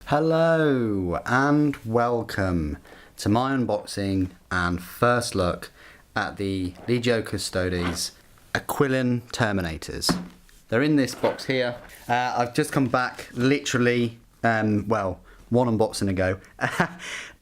Hello and welcome to my unboxing and first look at the Legio Custodes Aquilon Terminators. They're in this box here. I've just come back literally, one unboxing ago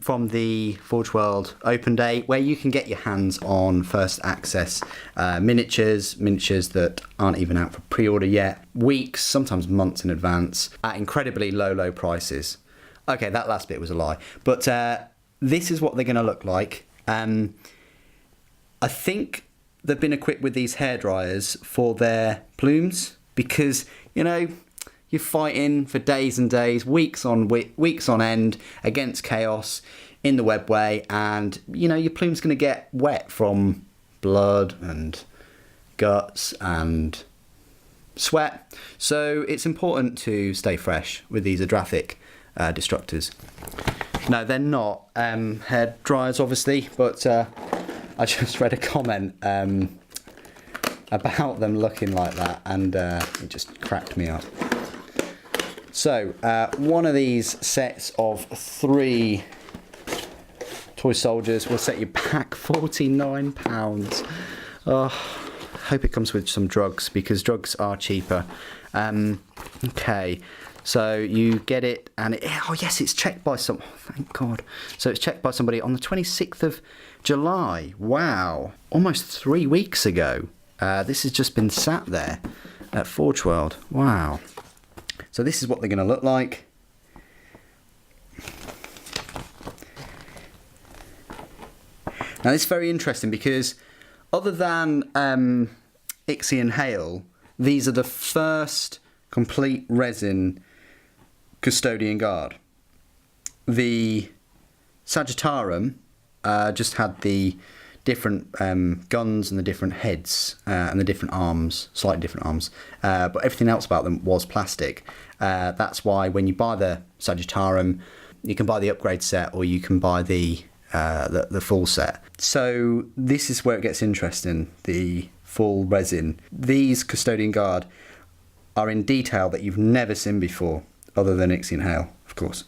from the Forge World Open Day, where you can get your hands on first access miniatures that aren't even out for pre-order yet, weeks, sometimes months in advance, at incredibly low prices. Okay, that last bit was a lie, but this is what they're going to look like. I think they've been equipped with these hair dryers for their plumes, because, you know, you're fighting for days and days, weeks on end against chaos in the webway, and you know your plume's going to get wet from blood and guts and sweat. So it's important to stay fresh with these Adrathic destructors. No, they're not hair dryers, obviously, but I just read a comment about them looking like that, and it just cracked me up. So, one of these sets of 3 toy soldiers will set you back £49. Oh, hope it comes with some drugs, because drugs are cheaper. Okay, so you get it, and oh yes, it's checked by some. Oh, thank God. So it's checked by somebody on the 26th of July. Wow, almost 3 weeks ago. This has just been sat there at Forge World. Wow. So this is what they're going to look like. Now this is very interesting, because other than Ixion Hail, these are the first complete resin custodian guard. The Sagittarum just had the different guns and the different heads and the different arms, slightly different arms, but everything else about them was plastic. That's why when you buy the Sagittarum, you can buy the upgrade set, or you can buy the full set. So this is where it gets interesting, the full resin. These Custodian Guard are in detail that you've never seen before, other than Ixion Hail, of course.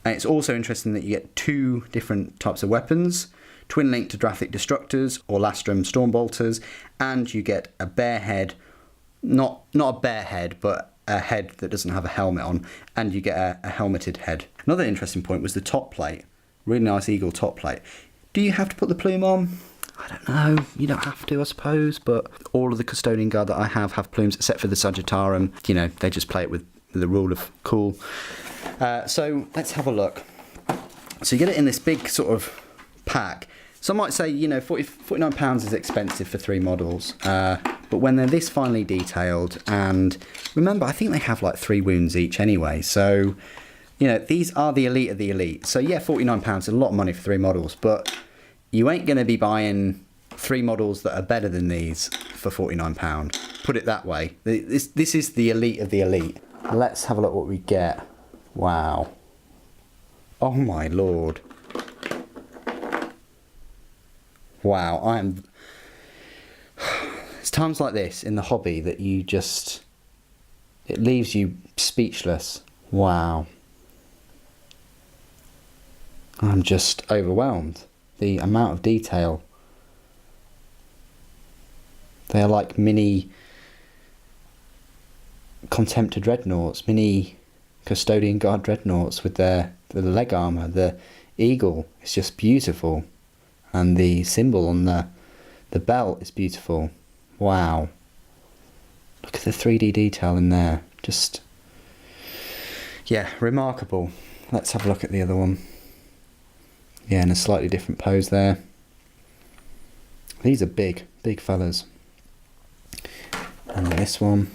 And it's also interesting that you get 2 different types of weapons: twin-linked Adrathic Destructors or Lastrum Stormbolters, and you get a bare head, not a bare head, but a head that doesn't have a helmet on, and you get a helmeted head. Another interesting point was the top plate. Really nice eagle top plate. Do you have to put the plume on? I don't know. You don't have to, I suppose, but all of the Custodian Guard that I have plumes, except for the Sagittarum. You know, they just play it with the rule of cool. So let's have a look. So you get it in this big sort of pack. Some might say, you know, £49 is expensive for 3 models, but when they're this finely detailed, and remember, I think they have like 3 wounds each anyway, so, you know, these are the elite of the elite. So yeah, £49 is a lot of money for 3 models, but you ain't going to be buying 3 models that are better than these for £49. Put it that way. This is the elite of the elite. Let's have a look what we get. Wow. Oh my lord. Wow, it's times like this in the hobby that it leaves you speechless. Wow. I'm just overwhelmed. The amount of detail. They are like mini Contemptor Dreadnoughts, mini Custodian Guard Dreadnoughts with the leg armour, the eagle. It's just beautiful. And the symbol on the belt is beautiful. Wow. Look at the 3D detail in there. Just, yeah, remarkable. Let's have a look at the other one. Yeah, in a slightly different pose there. These are big fellas. And this one.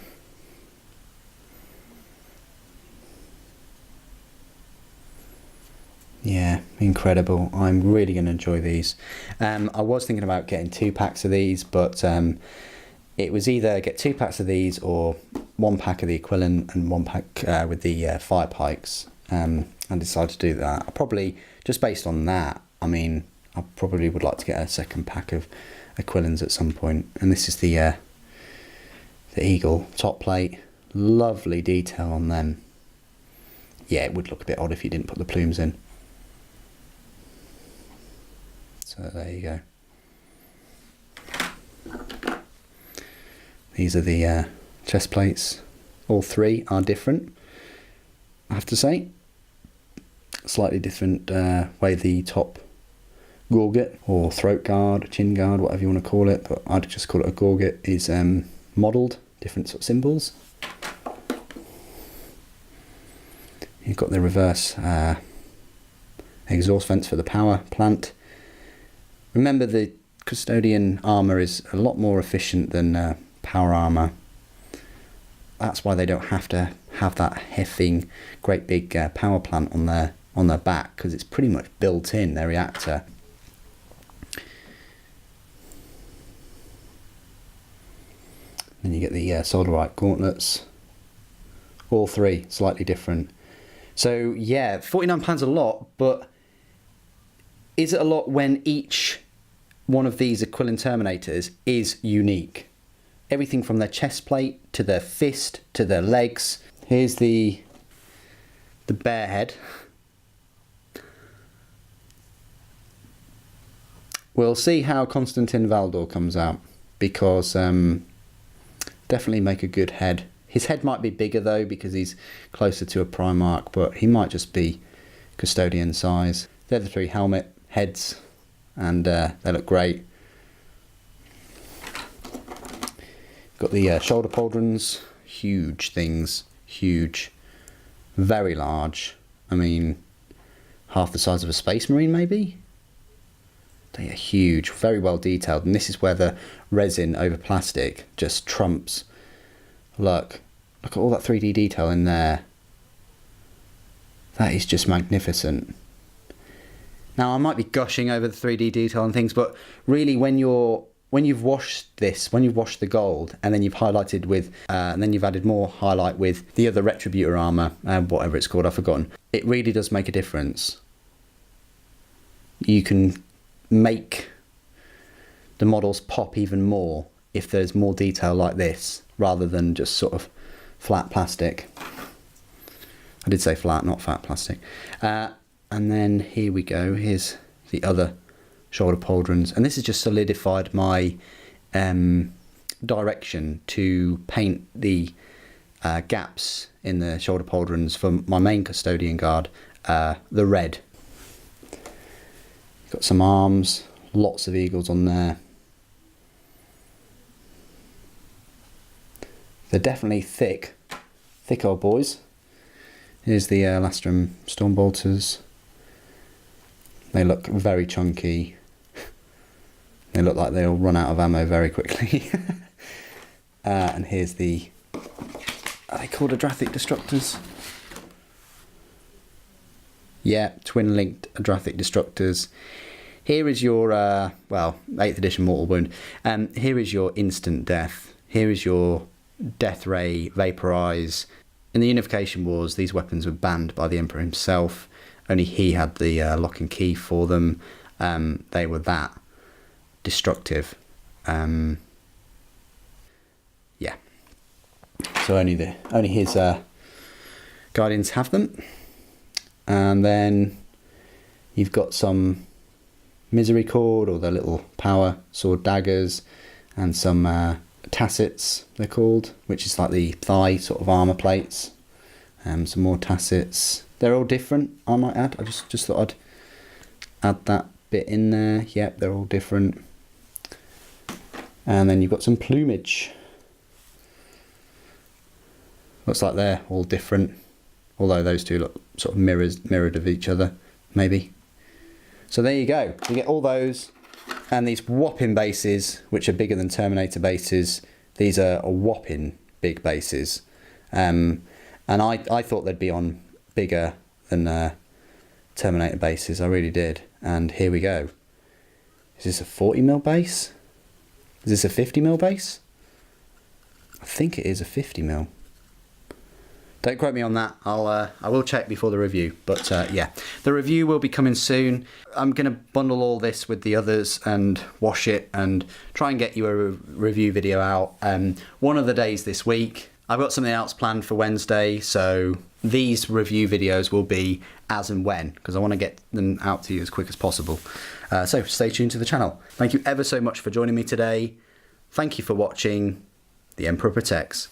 Yeah, incredible. I'm really going to enjoy these. I was thinking about getting 2 packs of these, but it was either get 2 packs of these or 1 pack of the Aquilon and 1 pack with the Fire Pikes. I decided to do that. I probably, just based on that, I mean, I probably would like to get a 2nd pack of Aquilons at some point. And this is the eagle top plate. Lovely detail on them. yeah, it would look a bit odd if you didn't put the plumes in. So there you go. These are the chest plates. All three are different, I have to say. Slightly different way the top gorget or throat guard, chin guard, whatever you want to call it, but I'd just call it a gorget, is modelled, different sort of symbols. You've got the reverse exhaust vents for the power plant. Remember, the custodian armour is a lot more efficient than power armour. That's why they don't have to have that heffing great big power plant on their back, because it's pretty much built in, their reactor. Then you get the solderite gauntlets, all three slightly different. So yeah, £49 a lot, but is it a lot when each one of these Aquilon Terminators is unique? Everything from their chest plate to their fist to their legs. Here's the bear head. We'll see how Constantin Valdor comes out, because definitely make a good head. His head might be bigger though, because he's closer to a Primarch, but he might just be custodian size. They're the three helmet heads, and they look great. Got the shoulder pauldrons, huge things, huge, very large. I mean, half the size of a Space Marine maybe? They are huge, very well detailed, and this is where the resin over plastic just trumps. Look at all that 3D detail in there. That is just magnificent. Now, I might be gushing over the 3D detail and things, but really when you've washed this, when you've washed the gold, and then you've highlighted with, and then you've added more highlight with the other Retributor armour, whatever it's called, I've forgotten, it really does make a difference. You can make the models pop even more if there's more detail like this, rather than just sort of flat plastic. I did say flat, not fat plastic. And then here we go, here's the other shoulder pauldrons, and this has just solidified my direction to paint the gaps in the shoulder pauldrons for my main custodian guard, the red. Got some arms, lots of eagles on there. They're definitely thick old boys. Here's the Lastrum Stormbolters. They look very chunky. They look like they'll run out of ammo very quickly. And here's the, are they called Adrathic Destructors? Yeah, twin-linked Adrathic Destructors. Here is your, well, 8th edition Mortal Wound. Here is your instant death. Here is your Death Ray, Vaporize. In the Unification Wars, these weapons were banned by the Emperor himself. Only he had the lock and key for them. They were that destructive. Yeah. So only his Guardians have them. And then you've got some Misery Cord, or the little power sword daggers, and some tassets, they're called, which is like the thigh sort of armour plates. Some more tassets. They're all different, I might add. I just thought I'd add that bit in there. Yep, they're all different. And then you've got some plumage. Looks like they're all different, although those two look sort of mirrored of each other, maybe. So there you go. You get all those, and these whopping bases, which are bigger than Terminator bases. These are a whopping big bases. And I thought they'd be on bigger than Terminator bases. I really did. And here we go. Is this a 40mm base? Is this a 50mm base? I think it is a 50mm. Don't quote me on that. I will check before the review. But yeah, the review will be coming soon. I'm going to bundle all this with the others and wash it and try and get you a review video out one of the days this week. I've got something else planned for Wednesday, so these review videos will be as and when, because I want to get them out to you as quick as possible. So stay tuned to the channel. Thank you ever so much for joining me today. Thank you for watching. The Emperor Protects.